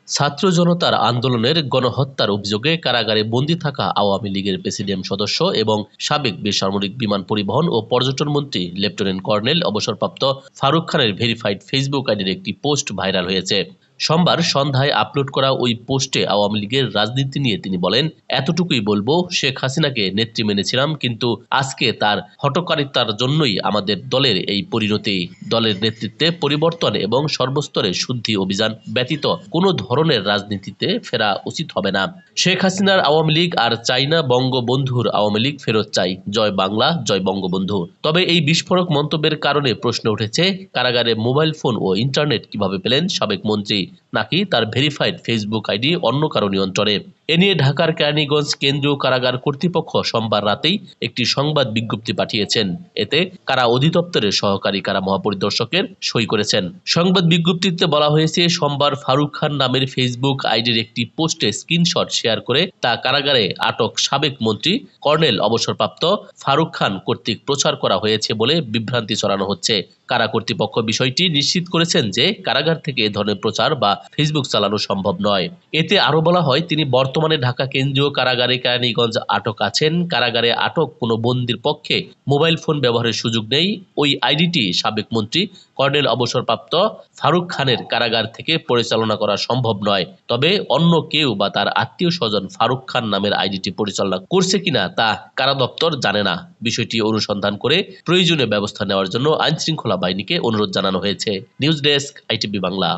ছাত্র জনতার আন্দোলনের গণহত্যার অভিযোগে কারাগারে বন্দী থাকা আওয়ামী লীগের প্রেসিডিয়াম সদস্য এবং সাবেক বেসামরিক বিমান পরিবহন ও পর্যটন মন্ত্রী লেফটেন্যান্ট কর্নেল অবসরপ্রাপ্ত ফারুক খানের ভেরিফাইড ফেসবুক আইডির একটি পোস্ট ভাইরাল হয়েছে। সোমবার সন্ধ্যায় আপলোড করা ওই পোস্টে আওয়ামী লীগের রাজনীতি নিয়ে তিনি বলেন, এতটুকুই বলবো, শেখ হাসিনাকে নেত্রী মেনেছিলাম, কিন্তু আজকে তার হঠকারিতার জন্যই আমাদের দলের এই পরিণতি। দলের নেতৃত্বে পরিবর্তন এবং সর্বস্তরে শুদ্ধি অভিযান ব্যতীত কোনো ধরনের রাজনীতিতে ফেরা উচিত হবে না। শেখ হাসিনার আওয়ামী লীগ আর চাই না, বঙ্গবন্ধুর আওয়ামী লীগ ফেরত চাই। জয় বাংলা, জয় বঙ্গবন্ধু। তবে এই বিস্ফোরক মন্তব্যের কারণে প্রশ্ন উঠেছে, কারাগারে মোবাইল ফোন ও ইন্টারনেট কিভাবে পেলেন সাবেক মন্ত্রী, নাকি তার ভেরিফাইড ফেসবুক আইডি অন্য কারো নিয়ন্ত্রণে। এ নিয়ে ঢাকার কেরানীগঞ্জ কেন্দ্রীয় কারাগার কর্তৃপক্ষ সোমবার রাতেই একটি সংবাদ বিজ্ঞপ্তি পাঠিয়েছেন। এতে কারা অধিদপ্তরের সহকারী কারা মহাপরিদর্শকের সই করেছেন। সংবাদ বিজ্ঞপ্তিতে বলা হয়েছে, সোমবার ফারুক খান নামের ফেসবুক আইডির একটি পোস্টে স্ক্রিনশট শেয়ার করে তা কারাগারে আটক সাবেক মন্ত্রী কর্নেল অবসরপ্রাপ্ত ফারুক খান কর্তৃক প্রচার করা হয়েছে বলে বিভ্রান্তি ছড়ানো হচ্ছে। কারা কর্তৃপক্ষ বিষয়টি নিশ্চিত করেছেন যে কারাগার থেকে এ ধরনের প্রচার বা ফেসবুক চালানো সম্ভব নয়। এতে আরো বলা হয়, তিনি বর্তমানে ঢাকা কেন্দ্রীয় কারাগারে কেরানীগঞ্জ আটক আছেন। কারাগারে আটক কোনো বন্দীর পক্ষে মোবাইল ফোন ব্যবহারের সুযোগ নেই। ওই আইডিটি সাবেক মন্ত্রী কর্নেল অবসরপ্রাপ্ত ফারুক খানের কারাগার থেকে পরিচালনা করা সম্ভব নয়। তবে অন্য কেউ বা তার আত্মীয় স্বজন ফারুক খান নামের আইডিটি পরিচালনা করছে কিনা তা কারা দপ্তর জানে না। বিষয়টি অনুসন্ধান করে প্রয়োজনীয় ব্যবস্থা নেওয়ার জন্য আইনশৃঙ্খলা বাহিনীকে অনুরোধ জানানো হয়েছে। News desk, ITV Bangla.